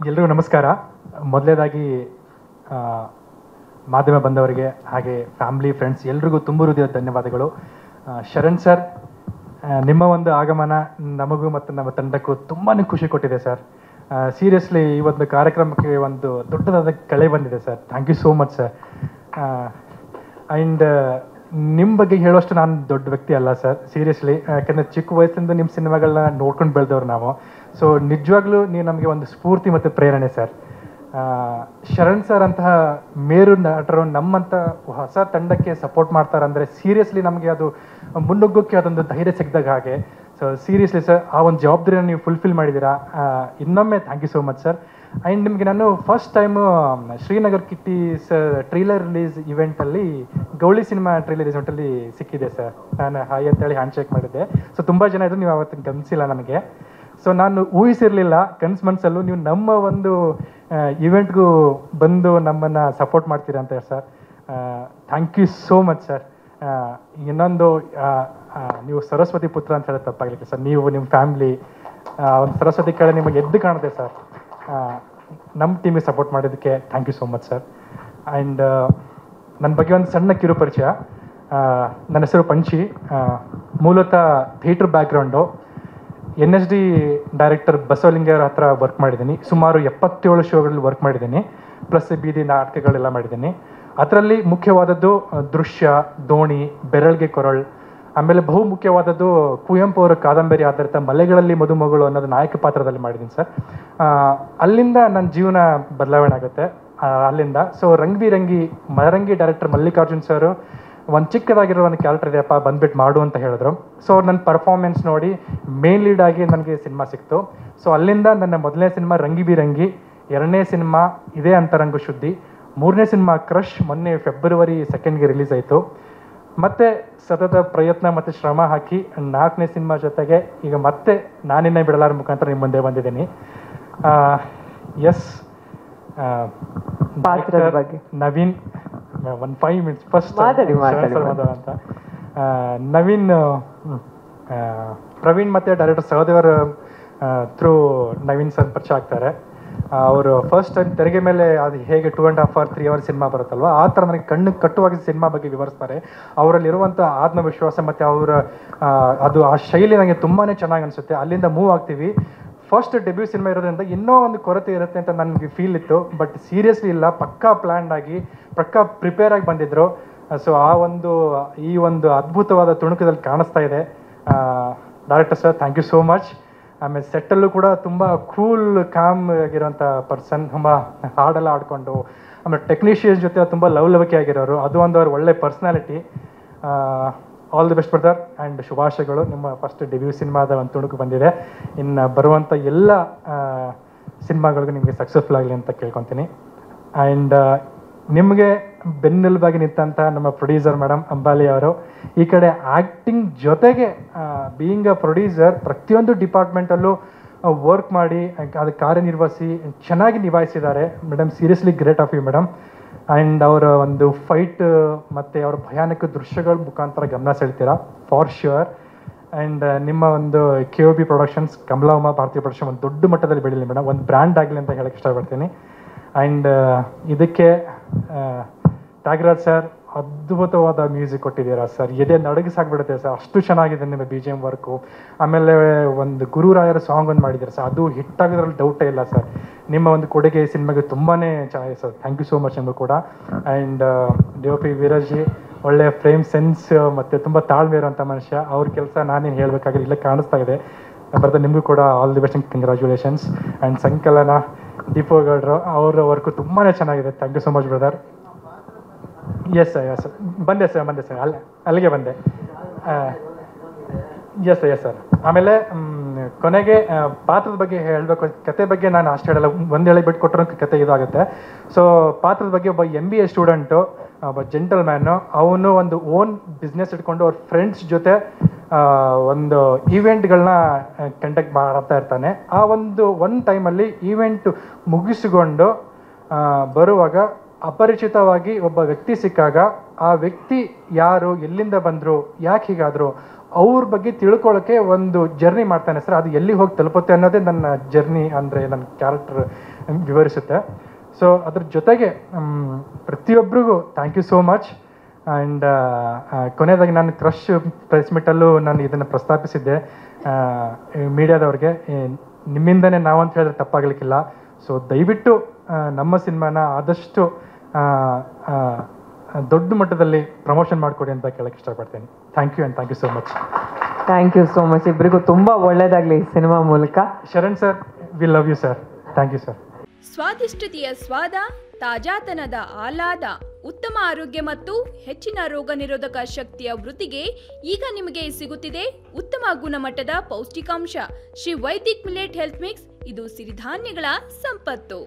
ಎಲ್ರಿಗೂ ನಮಸ್ಕಾರ. ಮೊದಲನೇದಾಗಿ ಮಾಧ್ಯಮ ಬಂದವರಿಗೆ ಹಾಗೆ ಫ್ಯಾಮಿಲಿ ಫ್ರೆಂಡ್ಸ್ ಎಲ್ರಿಗೂ ತುಂಬ ಹೃದಯದ ಧನ್ಯವಾದಗಳು. ಶರಣ್ ಸರ್, ನಿಮ್ಮ ಒಂದು ಆಗಮನ ನಮಗೂ ಮತ್ತು ನಮ್ಮ ತಂಡಕ್ಕೂ ತುಂಬಾ ಖುಷಿ ಕೊಟ್ಟಿದೆ ಸರ್. ಸೀರಿಯಸ್ಲಿ ಈ ಒಂದು ಕಾರ್ಯಕ್ರಮಕ್ಕೆ ಒಂದು ದೊಡ್ಡದಾದ ಕಳೆ ಬಂದಿದೆ sir. Thank you so much sir. And ನಿಮ್ಮ ಬಗ್ಗೆ ಹೇಳೋಷ್ಟು ನಾನು ದೊಡ್ಡ ವ್ಯಕ್ತಿ ಅಲ್ಲ ಸರ್, ಸೀರಿಯಸ್ಲಿ. ಯಾಕಂದರೆ ಚಿಕ್ಕ ವಯಸ್ಸಿಂದ ನಿಮ್ಮ ಸಿನಿಮಾಗಳನ್ನ ನೋಡ್ಕೊಂಡು ಬೆಳೆದವ್ರು ನಾವು. ಸೊ ನಿಜವಾಗ್ಲೂ ನೀವು ನಮಗೆ ಒಂದು ಸ್ಫೂರ್ತಿ ಮತ್ತು ಪ್ರೇರಣೆ ಸರ್. ಶರಣ್ ಸರ್ ಅಂತಹ ಮೇರು ನಟರು ನಮ್ಮಂಥ ಹೊಸ ತಂಡಕ್ಕೆ ಸಪೋರ್ಟ್ ಮಾಡ್ತಾರಂದರೆ ಸೀರಿಯಸ್ಲಿ ನಮಗೆ ಅದು ಮುನ್ನುಗ್ಗೋಕ್ಕೆ ಅದೊಂದು ಧೈರ್ಯ ಸಿಕ್ಕಿದಾಗ ಹಾಗೆ. ಸೊ ಸೀರಿಯಸ್ಲಿ ಸರ್, ಆ ಒಂದು ಜವಾಬ್ದಾರಿನ ನೀವು ಫುಲ್ಫಿಲ್ ಮಾಡಿದ್ದೀರಾ. ಇನ್ನೊಮ್ಮೆ thank you so much sir. And ನಿಮಗೆ ನಾನು first time Srinagar Kitty sir trailer release ಇವೆಂಟಲ್ಲಿ ಗೌಳಿ ಸಿನಿಮಾ ಟ್ರೈಲರ್ ಇವೆಂಟಲ್ಲಿ ಸಿಕ್ಕಿದೆ ಸರ್. ನಾನು ಹಾಯ್ ಅಂತೇಳಿ ಹ್ಯಾಂಡ್ ಶೇಕ್ ಮಾಡಿದ್ದೆ. ಸೊ ತುಂಬ ಜನ ಇದ್ರು, ನೀವು ಅವತ್ತಿನ ಗಮನಿಸಿಲ್ಲ ನನಗೆ. ಸೊ ನಾನು ಊಹಿಸಿರಲಿಲ್ಲ ಕನ್ಸು ಮನಸ್ಸಲ್ಲೂ ನೀವು ನಮ್ಮ ಒಂದು ಇವೆಂಟ್ಗೂ ಬಂದು ನಮ್ಮನ್ನು ಸಪೋರ್ಟ್ ಮಾಡ್ತೀರಾ ಅಂತ sir. Thank you so much sir. ಇನ್ನೊಂದು ನೀವು ಸರಸ್ವತಿ ಪುತ್ರ ಅಂತ ಹೇಳೋದು ತಪ್ಪಾಗಲಿಕ್ಕೆ ಸರ್. ನೀವು ನಿಮ್ಮ ಫ್ಯಾಮ್ಲಿ ಒಂದು ಸರಸ್ವತಿ ಕಡೆ ನಿಮಗೆ ಎದ್ದು ಕಾಣುತ್ತೆ ಸರ್. ನಮ್ಮ ಟೀಮಿಗೆ ಸಪೋರ್ಟ್ ಮಾಡಿದ್ದಕ್ಕೆ thank you so much sir. And ನನ್ನ ಬಗ್ಗೆ ಒಂದು ಸಣ್ಣ ಕಿರು ಪರಿಚಯ. ನನ್ನ ಹೆಸರು ಪಂಚಿ. ಮೂಲತಃ ಥಿಯೇಟ್ರ್ ಬ್ಯಾಕ್ಗ್ರೌಂಡು. NSD ಡೈರೆಕ್ಟರ್ ಬಸವಲಿಂಗಯ್ಯವ್ರ ಹತ್ರ ವರ್ಕ್ ಮಾಡಿದ್ದೀನಿ. ಸುಮಾರು 77 ಶೋಗಳಲ್ಲಿ ವರ್ಕ್ ಮಾಡಿದ್ದೀನಿ, ಪ್ಲಸ್ ಬೀದಿ ನಾಟಕಗಳೆಲ್ಲ ಮಾಡಿದ್ದೀನಿ. ಅದರಲ್ಲಿ ಮುಖ್ಯವಾದದ್ದು ದೃಶ್ಯ, ದೋಣಿ, ಬೆರಳ್ಗೆ ಕೊರಳ್, ಆಮೇಲೆ ಬಹು ಮುಖ್ಯವಾದದ್ದು ಕುವೆಂಪು ಅವರ ಕಾದಂಬರಿ ಆಧಾರಿತ ಮಲೆಗಳಲ್ಲಿ ಮದುಮಗಳು ಅನ್ನೋದು ನಾಯಕ ಪಾತ್ರದಲ್ಲಿ ಮಾಡಿದ್ದೀನಿ ಸರ್. ಅಲ್ಲಿಂದ ನನ್ನ ಜೀವನ ಬದಲಾವಣೆ ಆಗುತ್ತೆ ಅಲ್ಲಿಂದ. ಸೊ ರಂಗಿ ಮರಂಗಿ ಡೈರೆಕ್ಟರ್ ಮಲ್ಲಿಕಾರ್ಜುನ್ ಸರ್ ಒಂದು ಚಿಕ್ಕದಾಗಿರೋ ಒಂದು ಕ್ಯಾರೆಕ್ಟರ್ ಇದೆಯಪ್ಪ, ಬಂದ್ಬಿಟ್ಟು ಮಾಡು ಅಂತ ಹೇಳಿದ್ರು. ಸೊ ನನ್ನ ಪರ್ಫಾರ್ಮೆನ್ಸ್ ನೋಡಿ ಮೇನ್ ಲೀಡ್ ಆಗಿ ನನಗೆ ಸಿನಿಮಾ ಸಿಕ್ತು. ಸೊ ಅಲ್ಲಿಂದ ನನ್ನ ಮೊದಲನೇ ಸಿನಿಮಾ ರಂಗಿ, ಎರಡನೇ ಸಿನಿಮಾ ಇದೇ ಅಂತರಂಗ ಶುದ್ಧಿ, ಮೂರನೇ ಸಿನಿಮಾ ಕ್ರಶ್ ಮೊನ್ನೆ ಫೆಬ್ರವರಿ 2ಗೆ ರಿಲೀಸ್ ಆಯಿತು. ಮತ್ತು ಸತತ ಪ್ರಯತ್ನ ಮತ್ತು ಶ್ರಮ ಹಾಕಿ 4ನೇ ಸಿನಿಮಾ ಜೊತೆಗೆ ಈಗ ಮತ್ತೆ ನಾನಿನ್ನೇ ಬಿಡಲಾರ ಮುಖಾಂತರ ನಿಮ್ಮ ಮುಂದೆ ಬಂದಿದ್ದೀನಿ. ಎಸ್, ನವೀನ್, ಒಂದು 5 ಮಿನಿಟ್ಸ್ ಫಸ್ಟ್ ಅಂತ. ನವೀನ್, ಪ್ರವೀಣ್ ಮತ್ತು ಡೈರೆಕ್ಟರ್ ಸಹದೇವರ ಥ್ರೂ ನವೀನ್ ಸರ್ ಪರಿಚಯ ಆಗ್ತಾರೆ. ಅವರು ಫಸ್ಟ್ ಟೈಮ್ ತೆರೆಗೆ ಮೇಲೆ ಅದು ಹೇಗೆ 2.5 or 3 hours ಸಿನಿಮಾ ಬರುತ್ತಲ್ವ, ಆ ಥರ ನನಗೆ ಕಣ್ಣು ಕಟ್ಟುವಾಗಿ ಸಿನಿಮಾ ಬಗ್ಗೆ ವಿವರಿಸ್ತಾರೆ. ಅವರಲ್ಲಿರುವಂಥ ಆತ್ಮವಿಶ್ವಾಸ ಮತ್ತು ಅವರ ಅದು ಆ ಶೈಲಿ ನನಗೆ ತುಂಬಾ ಚೆನ್ನಾಗಿ ಅನಿಸುತ್ತೆ. ಅಲ್ಲಿಂದ ಮೂವ್ ಆಗ್ತೀವಿ. ಫಸ್ಟ್ ಡೆಬ್ಯೂ ಸಿನಿಮಾ ಇರೋದ್ರಿಂದ ಇನ್ನೂ ಒಂದು ಕೊರತೆ ಇರುತ್ತೆ ಅಂತ ನನಗೆ ಫೀಲ್ ಇತ್ತು. ಬಟ್ ಸೀರಿಯಸ್ಲಿ ಇಲ್ಲ, ಪಕ್ಕಾ ಪ್ಲ್ಯಾನ್ಡ್ ಆಗಿ ಪಕ್ಕಾ ಪ್ರಿಪೇರ್ ಆಗಿ ಬಂದಿದ್ದರು. ಸೊ ಈ ಒಂದು ಅದ್ಭುತವಾದ ತುಣುಕದಲ್ಲಿ ಕಾಣಿಸ್ತಾ ಇದೆ. Director sir, thank you so much. ಆಮೇಲೆ ಸೆಟ್ಟಲ್ಲೂ ಕೂಡ ತುಂಬ ಕೂಲ್ ಕಾಮ್ ಆಗಿರೋಂಥ ಪರ್ಸನ್, ತುಂಬ ಹಾಡೆಲ್ಲ ಆಡಿಕೊಂಡು, ಆಮೇಲೆ ಟೆಕ್ನಿಷಿಯನ್ಸ್ ಜೊತೆ ತುಂಬ ಲವಲವಿಕೆ ಆಗಿರೋರು. ಅದು ಒಂದು ಅವ್ರ ಒಳ್ಳೆ personality. All the best brother and ಶುಭಾಶಯಗಳು. ನಿಮ್ಮ ಫಸ್ಟ್ ಡೆಬ್ಯೂ ಸಿನಿಮಾದ ಒಂದು ತುಣುಕು ಬಂದಿದೆ. ಇನ್ನು ಬರುವಂಥ ಎಲ್ಲ ಸಿನಿಮಾಗಳಿಗೂ ನಿಮಗೆ ಸಕ್ಸಸ್ಫುಲ್ ಆಗಲಿ ಅಂತ ಕೇಳ್ಕೊತೀನಿ. ಆ್ಯಂಡ್ ನಿಮಗೆ ಬೆನ್ನೆಲುಬಾಗಿ ನಿಂತಹ ನಮ್ಮ ಪ್ರೊಡ್ಯೂಸರ್ ಮೇಡಮ್ ಅಂಬಾಲಿ ಅವರು, ಈ ಕಡೆ ಆ್ಯಕ್ಟಿಂಗ್ ಜೊತೆಗೆ ಬೀಯಿಂಗ್ ಅ ಪ್ರೊಡ್ಯೂಸರ್ ಪ್ರತಿಯೊಂದು ಡಿಪಾರ್ಟ್ಮೆಂಟಲ್ಲೂ ವರ್ಕ್ ಮಾಡಿ ಅದು ಕಾರ್ಯನಿರ್ವಹಿಸಿ ಚೆನ್ನಾಗಿ ನಿಭಾಯಿಸಿದ್ದಾರೆ madam. Seriously great of you madam. And ಅವರ ಒಂದು ಫೈಟ್ ಮತ್ತು ಅವರ ಭಯಾನಕ ದೃಶ್ಯಗಳ ಮುಖಾಂತರ ಗಮನ ಸೆಳ್ತೀರಾ ಫಾರ್ ಶ್ಯೂರ್. ಆ್ಯಂಡ್ ನಿಮ್ಮ ಒಂದು KOB ಪ್ರೊಡಕ್ಷನ್ಸ್, ಕಮಲಾಮ ಭಾರತೀಯ ಪ್ರೊಡಕ್ಷನ್ ಒಂದು ದೊಡ್ಡ ಮಟ್ಟದಲ್ಲಿ ಬೆಳೀಲಿ ಮೇಡಮ್, ಒಂದು ಬ್ರ್ಯಾಂಡ್ ಆಗಲಿ ಅಂತ ಹೇಳಕ್ಕೆ ಇಷ್ಟಪಡ್ತೀನಿ. ಆ್ಯಂಡ್ ಇದಕ್ಕೆ ತ್ಯಾಗರಾಜ್ ಸರ್ ಅದ್ಭುತವಾದ ಮ್ಯೂಸಿಕ್ ಕೊಟ್ಟಿದ್ದೀರಾ ಸರ್. ಎದೆ ನಡಗಿಸಾಗ್ಬಿಡುತ್ತೆ ಸರ್, ಅಷ್ಟು ಚೆನ್ನಾಗಿದೆ ನಿಮ್ಮ BGM ವರ್ಕು. ಆಮೇಲೆ ಒಂದು ಗುರುರಾಯರ ಸಾಂಗ್ ಒಂದು ಮಾಡಿದ್ದೀರಾ ಸರ್, ಅದು ಹಿಟ್ ಆಗೋದ್ರಲ್ಲಿ ಡೌಟೇ ಇಲ್ಲ ಸರ್. ನಿಮ್ಮ ಒಂದು ಕೊಡುಗೆ ಈ ಸಿನಿಮಾಗೆ ತುಂಬಾ ಚೆನ್ನಾಗಿದೆ sir. Thank you so much ನಿಮಗೂ ಕೂಡ. ಆ್ಯಂಡ್ DOP ವೀರಜಿ, ಒಳ್ಳೆಯ ಫ್ರೇಮ್ ಸೆನ್ಸ್ ಮತ್ತು ತುಂಬ ತಾಳ್ಮೆ ಇರೋಂಥ ಮನುಷ್ಯ. ಅವ್ರ ಕೆಲಸ ನಾನೇನು ಹೇಳಬೇಕಾಗಿಲ್ಲ, ಇಲ್ಲೇ ಕಾಣಿಸ್ತಾ ಇದೆ. ಬರ್ತಾ ನಿಮಗೂ ಕೂಡ all the best, congratulations. And ಸಂಕಲನ ದೀಪಗೌಡರು, ಅವರ ವರ್ಕು ತುಂಬಾ ಚೆನ್ನಾಗಿದೆ. Thank you so much brother. Yes sir, ಬಂದೆ ಸರ್, ಅಲ್ಲಿಗೆ ಬಂದೆ. Yes sir. ಆಮೇಲೆ ಕೊನೆಗೆ ಪಾತ್ರದ ಬಗ್ಗೆ ಹೇಳಬೇಕು. ಕತೆ ಬಗ್ಗೆ ನಾನು ಅಷ್ಟು ಹೇಳಲ್ಲ, ಒಂದು ಹೇಳಿ ಬಿಟ್ಟು ಕೊಟ್ಟರು ಕತೆ ಇದಾಗುತ್ತೆ. ಸೊ ಪಾತ್ರದ ಬಗ್ಗೆ ಒಬ್ಬ MBA ಸ್ಟೂಡೆಂಟು, ಒಬ್ಬ ಜೆಂಟಲ್ಮ್ಯಾನು, ಅವನು ಒಂದು ಓನ್ ಬಿಸ್ನೆಸ್ ಇಟ್ಕೊಂಡು ಅವ್ರ ಫ್ರೆಂಡ್ಸ್ ಜೊತೆ ಒಂದು ಈವೆಂಟ್ಗಳನ್ನ ಕಂಡಕ್ಟ್ ಮಾಡ್ತಾ ಇರ್ತಾನೆ. ಆ ಒಂದು ಟೈಮಲ್ಲಿ ಈವೆಂಟ್ ಮುಗಿಸಿಕೊಂಡು ಬರುವಾಗ ಅಪರಿಚಿತವಾಗಿ ಒಬ್ಬ ವ್ಯಕ್ತಿ ಸಿಕ್ಕಾಗ, ಆ ವ್ಯಕ್ತಿ ಯಾರು, ಎಲ್ಲಿಂದ ಬಂದರು, ಯಾಕೆ ಹೀಗಾದರು, ಅವ್ರ ಬಗ್ಗೆ ತಿಳ್ಕೊಳ್ಳೋಕ್ಕೆ ಒಂದು ಜರ್ನಿ ಮಾಡ್ತಾನೆ ಸರ್. ಅದು ಎಲ್ಲಿ ಹೋಗಿ ತಲುಪುತ್ತೆ ಅನ್ನೋದೇ ನನ್ನ ಜರ್ನಿ, ಅಂದರೆ ನನ್ನ ಕ್ಯಾರೆಕ್ಟರ್ ವಿವರಿಸುತ್ತೆ. ಸೊ ಅದ್ರ ಜೊತೆಗೆ ಪ್ರತಿಯೊಬ್ಬರಿಗೂ thank you so much. And ಕೊನೆಯದಾಗಿ ನಾನು ಕ್ರಶ್ ಪ್ರೆಸ್ ಮೀಟಲ್ಲೂ ನಾನು ಇದನ್ನು ಪ್ರಸ್ತಾಪಿಸಿದ್ದೆ ಮೀಡಿಯಾದವ್ರಿಗೆ, ನಿಮ್ಮಿಂದನೇ ನಾವಂತ ಹೇಳಿದ್ರೆ ತಪ್ಪಾಗಲಿಕ್ಕಿಲ್ಲ. ಸೊ ದಯವಿಟ್ಟು ನಮ್ಮ ಸಿನಿಮಾನ ಆದಷ್ಟು ದೊಡ್ಡ ಮಟ್ಟದಲ್ಲಿ ಪ್ರಮೋಷನ್ ಮಾಡಿಕೊಡಿ ಅಂತ ಕೇಳಕ್ಕೆ ಇಷ್ಟಪಡ್ತೇನೆ. Thank you and thank you so much. Thank you so much. ಇಬ್ಬರಿಗೂ ತುಂಬ ಒಳ್ಳೆಯದಾಗಲಿ ಸಿನಿಮಾ ಮೂಲಕ. Sharan sir, we love you sir. Thank you sir. ಸ್ವಾದಿಷ್ಟತೆಯ ಸ್ವಾದ, ತಾಜಾತನದ ಆಹ್ಲಾದ, ಉತ್ತಮ ಆರೋಗ್ಯ ಮತ್ತು ಹೆಚ್ಚಿನ ರೋಗ ನಿರೋಧಕ ಶಕ್ತಿಯ ವೃದ್ಧಿಗೆ ಈಗ ನಿಮಗೆ ಸಿಗುತ್ತಿದೆ ಉತ್ತಮ ಗುಣಮಟ್ಟದ ಪೌಷ್ಟಿಕಾಂಶ Shri Vaidik millet health mix. ಇದು ಸಿರಿಧಾನ್ಯಗಳ ಸಂಪತ್ತು.